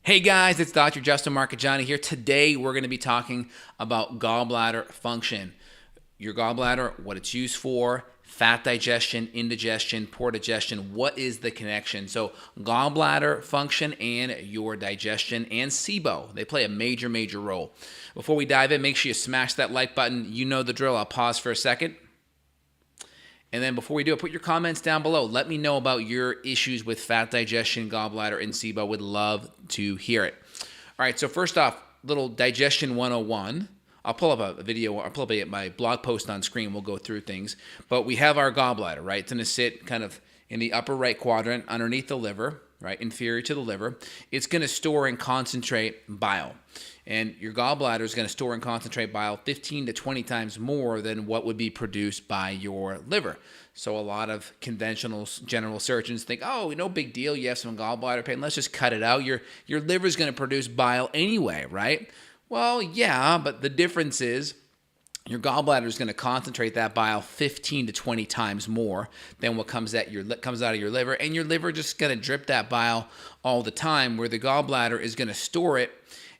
Hey guys, it's Dr. Justin Marcagiani here. Today we're going to be talking about gallbladder function. Your gallbladder, what it's used for, fat digestion, indigestion, poor digestion, what is the connection? So gallbladder function and your digestion and SIBO, they play a major role. Before we dive in, make sure you smash that like button. You know the drill. I'll pause for a second. And then before we do it, put your comments down below. Let me know about your issues with fat digestion, gallbladder, and SIBO. Would love to hear it. All right, so first off, little digestion 101. I'll pull up a video, I'll pull up my blog post on screen. We'll go through things. But we have our gallbladder, right? It's going to sit kind of in the upper right quadrant underneath the liver, right? Inferior to the liver. It's going to store and concentrate bile. And your gallbladder is going to store and concentrate bile 15 to 20 times more than what would be produced by your liver. So a lot of conventional general surgeons think, oh, no big deal. You have some gallbladder pain. Let's just cut it out. Your liver is going to produce bile anyway, right? Well, yeah, but the difference is your gallbladder is going to concentrate that bile 15 to 20 times more than what comes out of your liver. And your liver just going to drip that bile all the time, where the gallbladder is going to store it.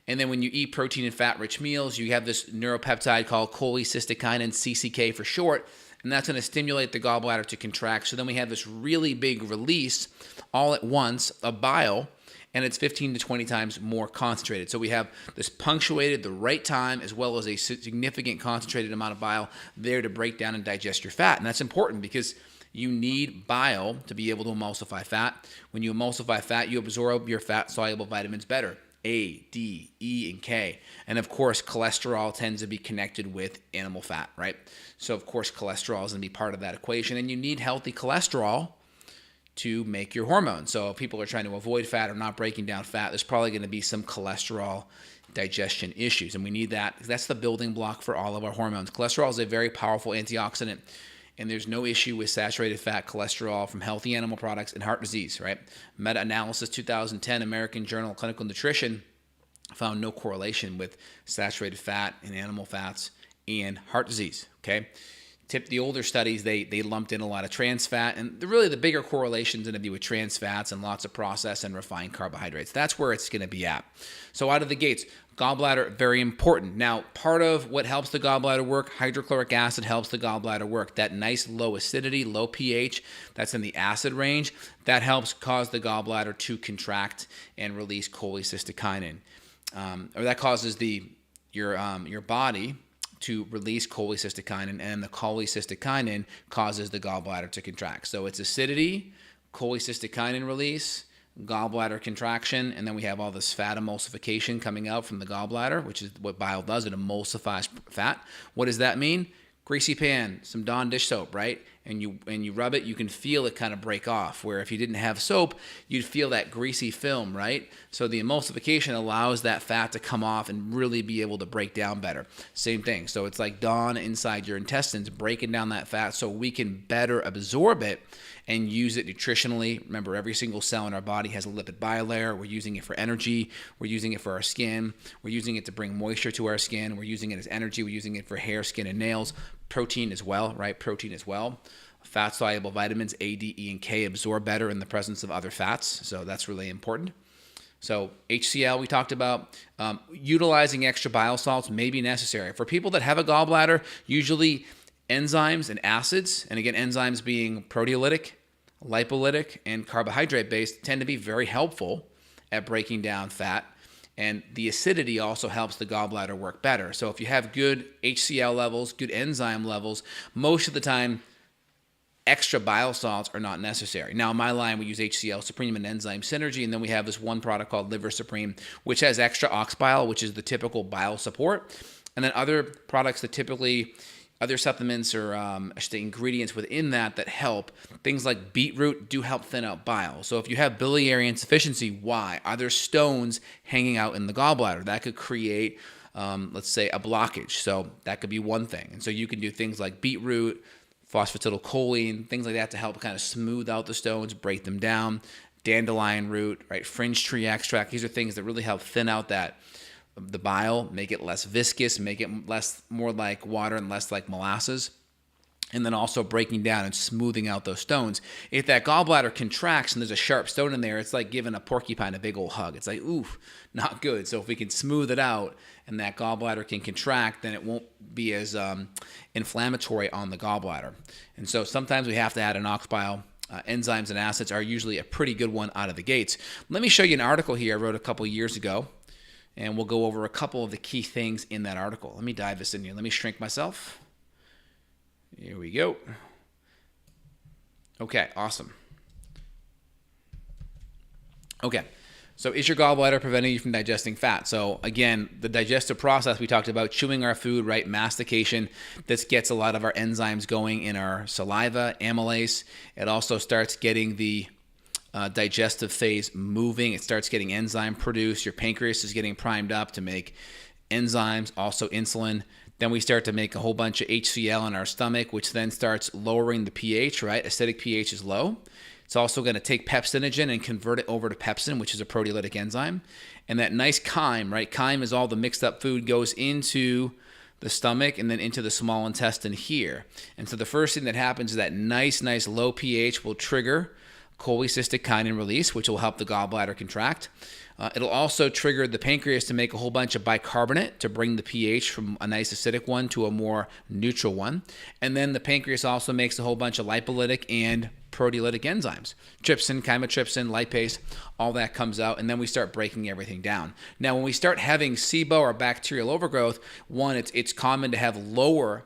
And then when you eat protein and fat-rich meals, you have this neuropeptide called cholecystectomy, CCK for short, and that's going to stimulate the gallbladder to contract. So then we have this really big release all at once of bile, and it's 15 to 20 times more concentrated. So we have this punctuated the right time, as well as a significant concentrated amount of bile there to break down and digest your fat. And that's important because you need bile to be able to emulsify fat. When you emulsify fat, you absorb your fat-soluble vitamins better. A, D, E, and K. And of course, cholesterol tends to be connected with animal fat, right? So of course, cholesterol is going to be part of that equation, and you need healthy cholesterol to make your hormones. So if people are trying to avoid fat or not breaking down fat, there's probably going to be some cholesterol digestion issues, and we need that. That's the building block for all of our hormones. Cholesterol is a very powerful antioxidant, and there's no issue with saturated fat cholesterol from healthy animal products and heart disease, right? Meta-analysis 2010, American Journal of Clinical Nutrition, found no correlation with saturated fat and animal fats and heart disease, okay? The older studies, they lumped in a lot of trans fat, and really the bigger correlations going to be with trans fats and lots of processed and refined carbohydrates. That's where it's going to be at. So out of the gates, gallbladder, very important. Now, part of what helps the gallbladder work, hydrochloric acid helps the gallbladder work. That nice low acidity, low pH, that's in the acid range, that helps cause the gallbladder to contract and release cholecystectomy. Or that causes your body to release cholecystectomy, and the cholecystectomy causes the gallbladder to contract. So it's acidity, cholecystectomy release, gallbladder contraction, and then we have all this fat emulsification coming out from the gallbladder, which is what bile does. It emulsifies fat. What does that mean? Greasy pan, some Dawn dish soap, right? And you rub it, you can feel it kind of break off, where if you didn't have soap, you'd feel that greasy film, right? So the emulsification allows that fat to come off and really be able to break down better. Same thing. So it's like Dawn inside your intestines, breaking down that fat so we can better absorb it and use it nutritionally. Remember, every single cell in our body has a lipid bilayer. We're using it for energy. We're using it for our skin. We're using it to bring moisture to our skin. We're using it as energy. We're using it for hair, skin, and nails. Protein as well, right? Protein as well. Fat-soluble vitamins A, D, E, and K absorb better in the presence of other fats, so that's really important. So HCl we talked about. Utilizing extra bile salts may be necessary. For people that have a gallbladder, usually enzymes and acids, and again, enzymes being proteolytic, lipolytic, and carbohydrate-based, tend to be very helpful at breaking down fat. And the acidity also helps the gallbladder work better. So if you have good HCl levels, good enzyme levels, most of the time, extra bile salts are not necessary. Now, in my line, we use HCl Supreme and Enzyme Synergy, and then we have this one product called Liver Supreme, which has extra ox bile, which is the typical bile support. And then other products that typically, other supplements or the ingredients within that help, things like beetroot do help thin out bile. So if you have biliary insufficiency, why? Are there stones hanging out in the gallbladder? That could create, let's say, a blockage. So that could be one thing. And so you can do things like beetroot, phosphatidylcholine, things like that to help kind of smooth out the stones, break them down. Dandelion root, right? Fringe tree extract. These are things that really help thin out the bile, make it less viscous, make it more like water and less like molasses. and then also breaking down and smoothing out those stones. If that gallbladder contracts and there's a sharp stone in there, it's like giving a porcupine a big old hug. It's like, oof, not good. So if we can smooth it out and that gallbladder can contract, then it won't be as inflammatory on the gallbladder. And so sometimes we have to add an ox bile. Enzymes and acids are usually a pretty good one out of the gates. Let me show you an article here I wrote a couple years ago, and we'll go over a couple of the key things in that article. Let me dive this in here. Let me shrink myself. Here we go. Okay, awesome. Okay, so is your gallbladder preventing you from digesting fat? So again, the digestive process, we talked about chewing our food, right? Mastication. This gets a lot of our enzymes going in our saliva, amylase. It also starts getting the digestive phase moving. It starts getting enzyme produced. Your pancreas is getting primed up to make enzymes, also insulin. Then we start to make a whole bunch of HCl in our stomach, which then starts lowering the pH, right? Acidic pH is low. It's also going to take pepsinogen and convert it over to pepsin, which is a proteolytic enzyme. And that nice chyme, right? Chyme is all the mixed up food goes into the stomach and then into the small intestine here. And so the first thing that happens is that nice low pH will trigger cholecystectomy release, which will help the gallbladder contract. It'll also trigger the pancreas to make a whole bunch of bicarbonate to bring the pH from a nice acidic one to a more neutral one. And then the pancreas also makes a whole bunch of lipolytic and proteolytic enzymes. Trypsin, chymotrypsin, lipase, all that comes out, and then we start breaking everything down. Now, when we start having SIBO or bacterial overgrowth, one, it's common to have lower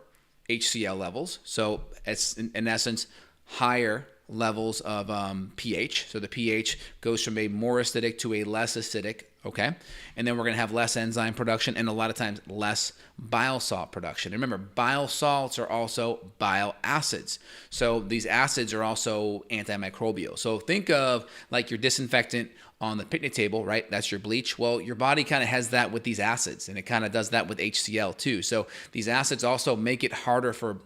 HCl levels. So it's, in essence, higher levels of pH. So the pH goes from a more acidic to a less acidic, okay? And then we're going to have less enzyme production and a lot of times less bile salt production. And remember, bile salts are also bile acids. So these acids are also antimicrobial. So think of like your disinfectant on the picnic table, right? That's your bleach. Well, your body kind of has that with these acids, and it kind of does that with HCl too. So these acids also make it harder for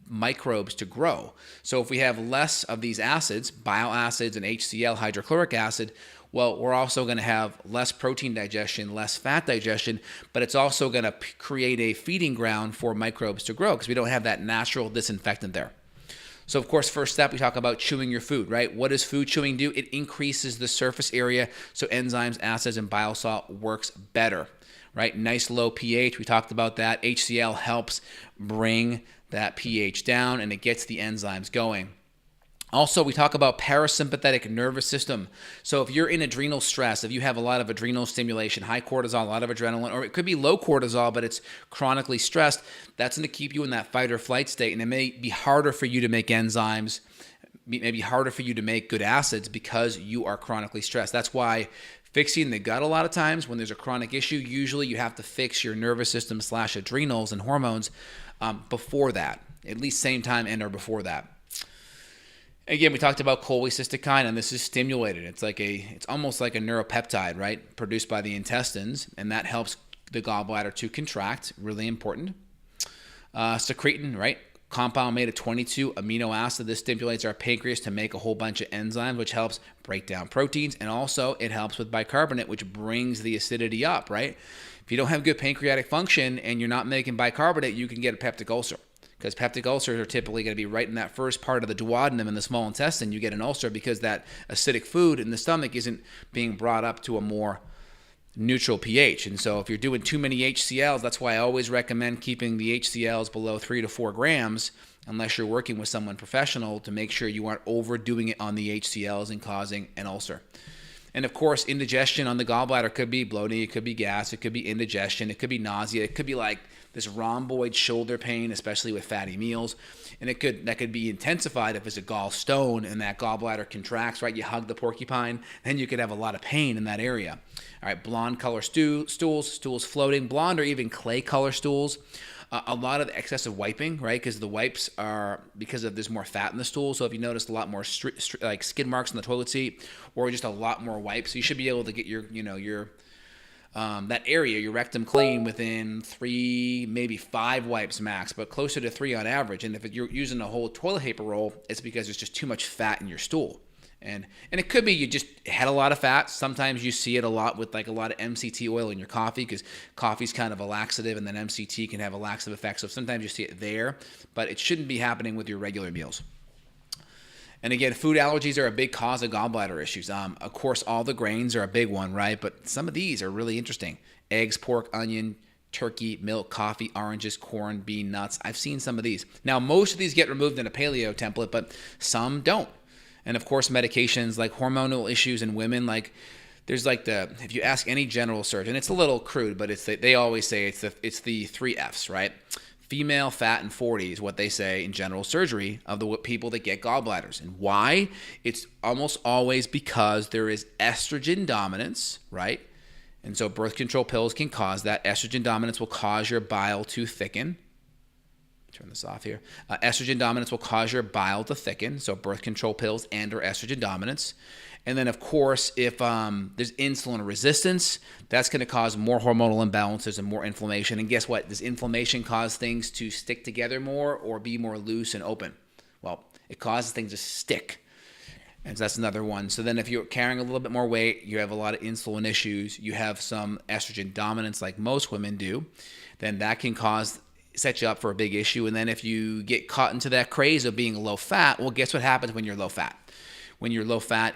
microbes to grow. So if we have less of these acids, bile acids and HCl, hydrochloric acid, well, we're also going to have less protein digestion, less fat digestion, but it's also going to create a feeding ground for microbes to grow because we don't have that natural disinfectant there. So, of course, first step, we talk about chewing your food, right? What does food chewing do? It increases the surface area, so enzymes, acids, and bile salt works better, right? Nice low pH, we talked about that. HCl helps bring that pH down, and it gets the enzymes going. Also, we talk about parasympathetic nervous system. So if you're in adrenal stress, if you have a lot of adrenal stimulation, high cortisol, a lot of adrenaline, or it could be low cortisol, but it's chronically stressed, that's going to keep you in that fight or flight state. And it may be harder for you to make enzymes, maybe harder for you to make good acids because you are chronically stressed. That's why fixing the gut a lot of times when there's a chronic issue, usually you have to fix your nervous system / adrenals and hormones before that, at least same time and or before that. Again, we talked about cholecystectomy, and this is stimulated. It's almost like a neuropeptide, right? Produced by the intestines, and that helps the gallbladder to contract. Really important. Secretin, right? Compound made of 22 amino acid. This stimulates our pancreas to make a whole bunch of enzymes, which helps break down proteins, and also it helps with bicarbonate, which brings the acidity up, right? If you don't have good pancreatic function and you're not making bicarbonate, you can get a peptic ulcer. Because peptic ulcers are typically going to be right in that first part of the duodenum in the small intestine. You get an ulcer because that acidic food in the stomach isn't being brought up to a more neutral pH. And so if you're doing too many HCLs, that's why I always recommend keeping the HCLs below 3 to 4 grams, unless you're working with someone professional, to make sure you aren't overdoing it on the HCLs and causing an ulcer. And of course, indigestion on the gallbladder could be bloating, it could be gas, it could be indigestion, it could be nausea, it could be like this rhomboid shoulder pain, especially with fatty meals. And that could be intensified if it's a gallstone and that gallbladder contracts, right? You hug the porcupine, then you could have a lot of pain in that area. All right, blonde color stools floating, blonde or even clay color stools. A lot of excessive wiping, right? Because the wipes are, because of there's more fat in the stool. So if you notice a lot more like skid marks on the toilet seat, or just a lot more wipes, you should be able to get your that area, your rectum, clean within 3, maybe 5 wipes max, but closer to 3 on average. And if you're using a whole toilet paper roll, it's because there's just too much fat in your stool. And it could be you just had a lot of fat. Sometimes you see it a lot with like a lot of MCT oil in your coffee, because coffee's kind of a laxative, and then MCT can have a laxative effect. So sometimes you see it there, but it shouldn't be happening with your regular meals. And again, food allergies are a big cause of gallbladder issues. Of course, all the grains are a big one, right? But some of these are really interesting. Eggs, pork, onion, turkey, milk, coffee, oranges, corn, bean, nuts. I've seen some of these. Now, most of these get removed in a paleo template, but some don't. And of course, medications like hormonal issues in women, like there's like if you ask any general surgeon, it's a little crude, but they always say it's the 3 F's, right? Female, fat, and 40 is what they say in general surgery of the people that get gallbladders. And why? It's almost always because there is estrogen dominance, right? And so birth control pills can cause that. Estrogen dominance will cause your bile to thicken. Turn this off here. Estrogen dominance will cause your bile to thicken. So birth control pills and or estrogen dominance. And then, of course, if there's insulin resistance, that's going to cause more hormonal imbalances and more inflammation. And guess what? Does inflammation cause things to stick together more or be more loose and open? Well, it causes things to stick. And so that's another one. So then if you're carrying a little bit more weight, you have a lot of insulin issues, you have some estrogen dominance like most women do, then that can set you up for a big issue. And then if you get caught into that craze of being low fat, well, guess what happens when you're low fat? When you're low fat,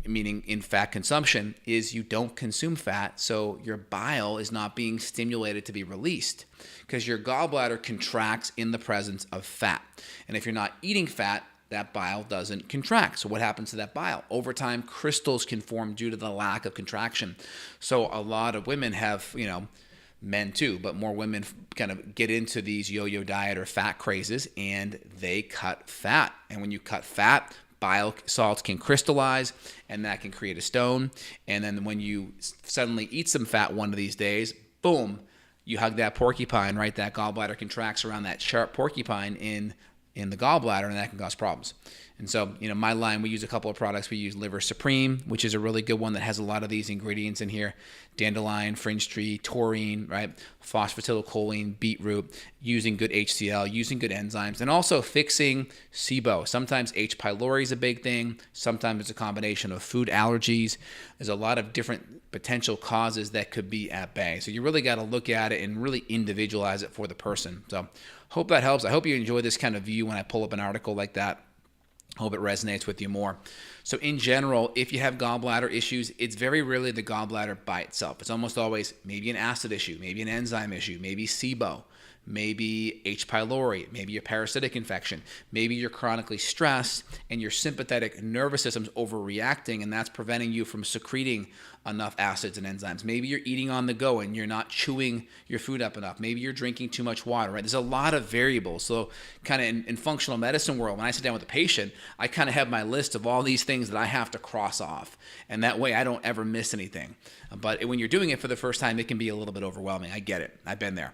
meaning in fat consumption, is you don't consume fat, so your bile is not being stimulated to be released because your gallbladder contracts in the presence of fat. And if you're not eating fat, that bile doesn't contract. So what happens to that bile? Over time, crystals can form due to the lack of contraction. So a lot of women have, men too, but more women kind of get into these yo-yo diet or fat crazes, and they cut fat. And when you cut fat, bile salts can crystallize, and that can create a stone. And then when you suddenly eat some fat one of these days, boom, you hug that porcupine, right? That gallbladder contracts around that sharp porcupine in the gallbladder, and that can cause problems. And so, my line, we use a couple of products. We use Liver Supreme, which is a really good one that has a lot of these ingredients in here. Dandelion, fringe tree, taurine, right? Phosphatidylcholine, beetroot, using good HCl, using good enzymes, and also fixing SIBO. Sometimes H. pylori is a big thing. Sometimes it's a combination of food allergies. There's a lot of different potential causes that could be at bay. So you really got to look at it and really individualize it for the person. So hope that helps. I hope you enjoy this kind of view when I pull up an article like that. Hope it resonates with you more. So in general, if you have gallbladder issues, it's very rarely the gallbladder by itself. It's almost always maybe an acid issue, maybe an enzyme issue, maybe SIBO, maybe H. pylori, maybe a parasitic infection, maybe you're chronically stressed and your sympathetic nervous system's overreacting, and that's preventing you from secreting enough acids and enzymes. Maybe you're eating on the go and you're not chewing your food up enough. Maybe you're drinking too much water, right? There's a lot of variables. So kind of in functional medicine world, when I sit down with a patient, I kind of have my list of all these things that I have to cross off. And that way I don't ever miss anything. But when you're doing it for the first time, it can be a little bit overwhelming. I get it. I've been there.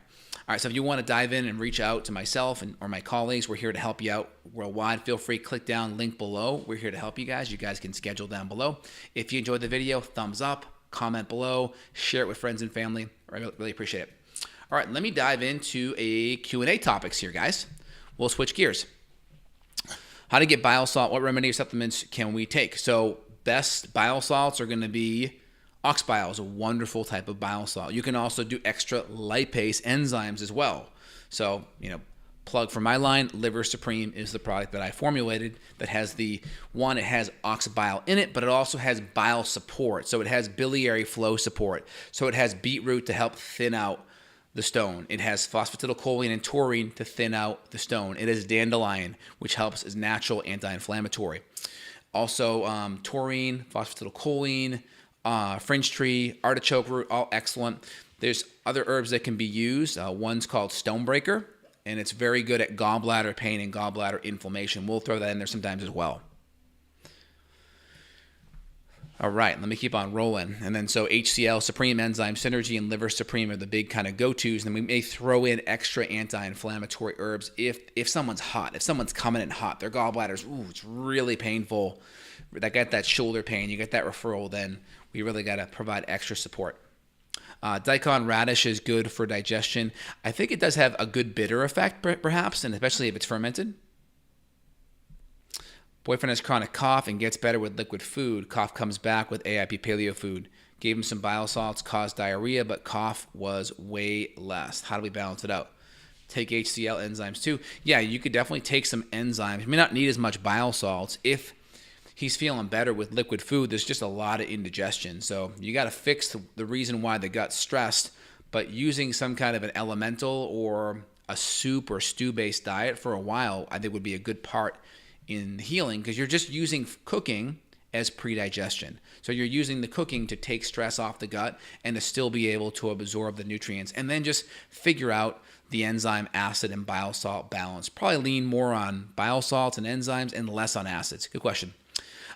All right, so if you want to dive in and reach out to myself or my colleagues, we're here to help you out worldwide. Feel free, click down, link below. We're here to help you guys. You guys can schedule down below. If you enjoyed the video, thumbs up, comment below, share it with friends and family. I really appreciate it. All right, let me dive into a Q&A topics here, guys. We'll switch gears. How to get bile salt? What remedy or supplements can we take? So best bile salts are going to be ox bile is a wonderful type of bile salt. You can also do extra lipase enzymes as well. So, plug for my line, Liver Supreme is the product that I formulated that has it has ox bile in it, but it also has bile support. So it has biliary flow support. So it has beetroot to help thin out the stone. It has phosphatidylcholine and taurine to thin out the stone. It has dandelion, which helps as natural anti-inflammatory. Also, taurine, phosphatidylcholine, fringe tree, artichoke root, all excellent. There's other herbs that can be used. One's called stonebreaker, and it's very good at gallbladder pain and gallbladder inflammation. We'll throw that in there sometimes as well. All right, let me keep on rolling. And then so HCl, Supreme Enzyme, Synergy, and Liver Supreme are the big kind of go-tos. And then we may throw in extra anti-inflammatory herbs if someone's hot, if someone's coming in hot, their gallbladder's, it's really painful. They got that shoulder pain, you get that referral, then we really got to provide extra support. Daikon radish is good for digestion. I think it does have a good bitter effect, perhaps, and especially if it's fermented. Boyfriend has chronic cough and gets better with liquid food. Cough comes back with AIP paleo food. Gave him some bile salts, caused diarrhea, but cough was way less. How do we balance it out? Take HCl enzymes too. Yeah, you could definitely take some enzymes. You may not need as much bile salts. If he's feeling better with liquid food, there's just a lot of indigestion. So you got to fix the reason why the gut's stressed, but using some kind of an elemental or a soup or stew-based diet for a while, I think would be a good part in healing, because you're just using cooking as pre-digestion. So you're using the cooking to take stress off the gut and to still be able to absorb the nutrients, and then just figure out the enzyme, acid, and bile salt balance. Probably lean more on bile salts and enzymes and less on acids. Good question.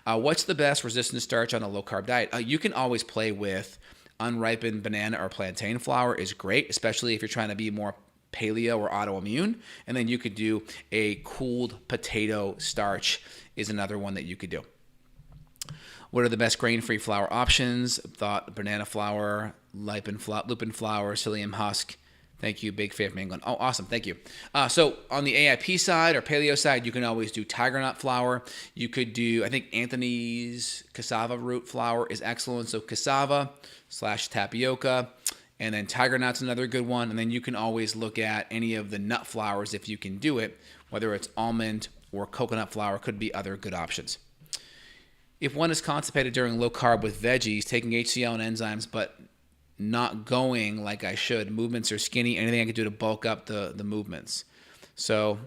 What's the best resistant starch on a low-carb diet? You can always play with unripened banana or plantain flour is great, especially if you're trying to be more paleo or autoimmune. And then you could do a cooled potato starch is another one that you could do. What are the best grain-free flour options? Thought banana flour, lupin flour, psyllium husk. Thank you, big fan from England. Oh, awesome, thank you. So on the AIP side or paleo side, you can always do tiger nut flour. You could do, I think Anthony's cassava root flour is excellent. So cassava / tapioca. And then tiger nut's another good one. And then you can always look at any of the nut flours if you can do it, whether it's almond or coconut flour, could be other good options. If one is constipated during low carb with veggies, taking HCl and enzymes, but not going like I should, movements are skinny, anything I could do to bulk up the movements. So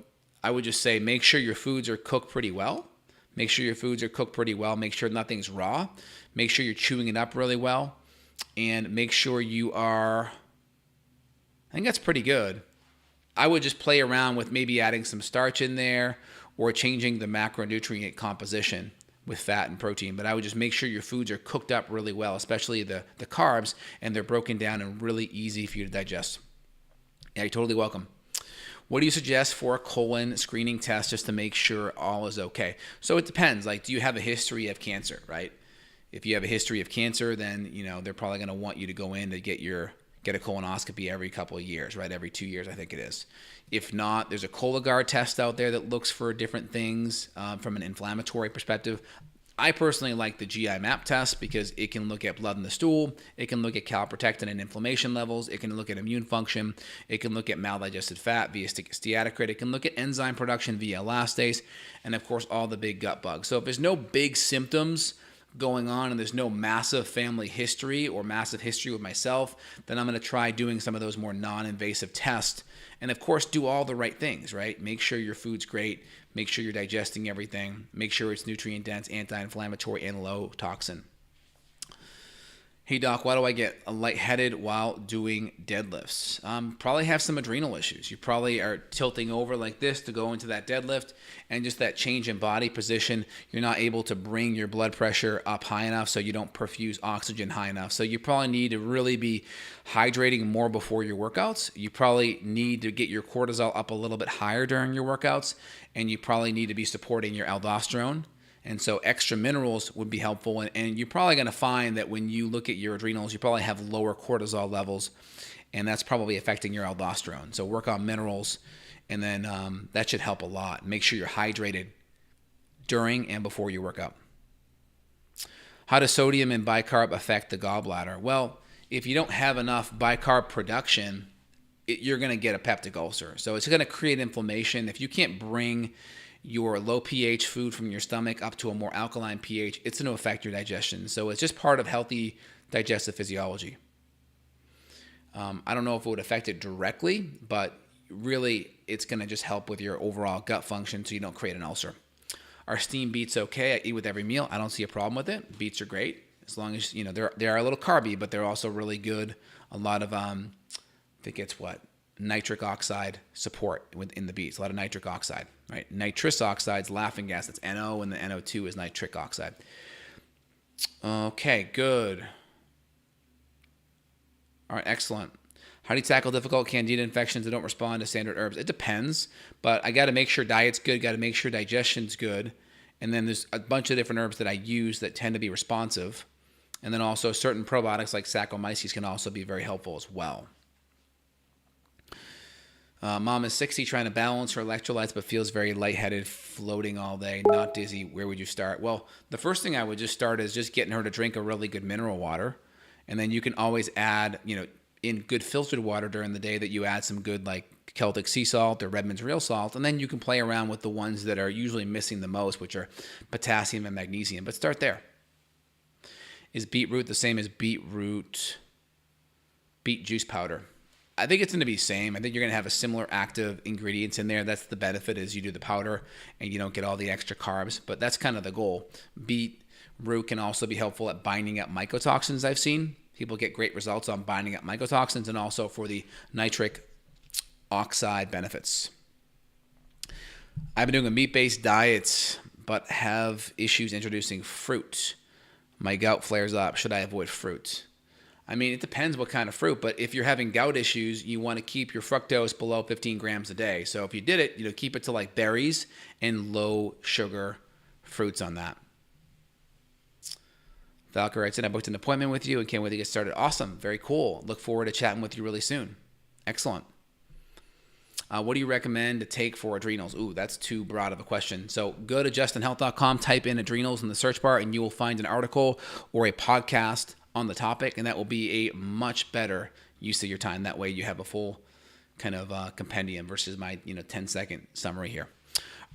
I would just say make sure your foods are cooked pretty well. Make sure your foods are cooked pretty well. Make sure nothing's raw. Make sure you're chewing it up really well. And make sure you are, I think that's pretty good. I would just play around with maybe adding some starch in there or changing the macronutrient composition with fat and protein. But I would just make sure your foods are cooked up really well, especially the carbs, and they're broken down and really easy for you to digest. Yeah, you're totally welcome. What do you suggest for a colon screening test just to make sure all is okay? So it depends. Like, do you have a history of cancer, right? If you have a history of cancer, then they're probably going to want you to go in to get a colonoscopy every couple of years, right? Every 2 years, I think it is. If not, there's a Cologuard test out there that looks for different things from an inflammatory perspective. I personally like the GI map test because it can look at blood in the stool, it can look at calprotectin and inflammation levels, it can look at immune function, it can look at maldigested fat via steatocrit, it can look at enzyme production via elastase, and of course all the big gut bugs. So if there's no big symptoms going on and there's no massive family history or massive history with myself, then I'm going to try doing some of those more non-invasive tests. And of course, do all the right things, right? Make sure your food's great. Make sure you're digesting everything. Make sure it's nutrient dense, anti-inflammatory, and low toxin. Hey doc, why do I get lightheaded while doing deadlifts? Probably have some adrenal issues. You probably are tilting over like this to go into that deadlift, and just that change in body position, you're not able to bring your blood pressure up high enough so you don't perfuse oxygen high enough. So you probably need to really be hydrating more before your workouts. You probably need to get your cortisol up a little bit higher during your workouts, and you probably need to be supporting your aldosterone. And so extra minerals would be helpful. And you're probably going to find that when you look at your adrenals, you probably have lower cortisol levels, and that's probably affecting your aldosterone. So work on minerals, and then that should help a lot. Make sure you're hydrated during and before your workout. How does sodium and bicarb affect the gallbladder? Well, if you don't have enough bicarb production, you're going to get a peptic ulcer. So it's going to create inflammation. If you can't bring your low pH food from your stomach up to a more alkaline pH, it's going to affect your digestion. So it's just part of healthy digestive physiology. I don't know if it would affect it directly, but really it's going to just help with your overall gut function so you don't create an ulcer. Are steamed beets okay? I eat with every meal. I don't see a problem with it. Beets are great as long as, they are a little carby, but they're also really good. A lot of, I think it's nitric oxide support within the beets, a lot of nitric oxide, right? Nitrous oxide's laughing gas, it's NO, and the NO2 is nitric oxide. Okay, good. All right, excellent. How do you tackle difficult candida infections that don't respond to standard herbs? It depends, but I got to make sure diet's good, got to make sure digestion's good, and then there's a bunch of different herbs that I use that tend to be responsive, and then also certain probiotics like Saccharomyces can also be very helpful as well. Mom is 60, trying to balance her electrolytes, but feels very lightheaded, floating all day, not dizzy. Where would you start? Well, the first thing I would just start is just getting her to drink a really good mineral water. And then you can always add, in good filtered water during the day, that you add some good like Celtic sea salt or Redmond's real salt. And then you can play around with the ones that are usually missing the most, which are potassium and magnesium. But start there. Is beetroot the same as beet juice powder? I think it's going to be the same. I think you're going to have a similar active ingredients in there. That's the benefit, is you do the powder and you don't get all the extra carbs, but that's kind of the goal. Beetroot can also be helpful at binding up mycotoxins. I've seen people get great results on binding up mycotoxins, and also for the nitric oxide benefits. I've been doing a meat-based diet, but have issues introducing fruit. My gout flares up. Should I avoid fruit? I mean, it depends what kind of fruit, but if you're having gout issues, you want to keep your fructose below 15 grams a day. So if you did it, keep it to like berries and low sugar fruits on that. Falco writes in, I booked an appointment with you and can't wait to get started. Awesome. Very cool. Look forward to chatting with you really soon. Excellent. What do you recommend to take for adrenals? Ooh, that's too broad of a question. So go to justinhealth.com, type in adrenals in the search bar, and you will find an article or a podcast on the topic, and that will be a much better use of your time. That way you have a full kind of compendium versus my 10-second summary here.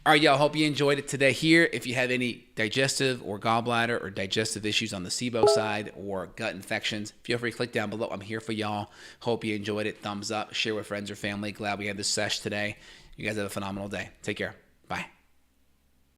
All right, y'all, hope you enjoyed it today here. If you have any digestive or gallbladder or digestive issues on the SIBO side or gut infections, feel free to click down below. I'm here for y'all. Hope you enjoyed it. Thumbs up, share with friends or family. Glad we had this sesh today. You guys have a phenomenal day. Take care. Bye.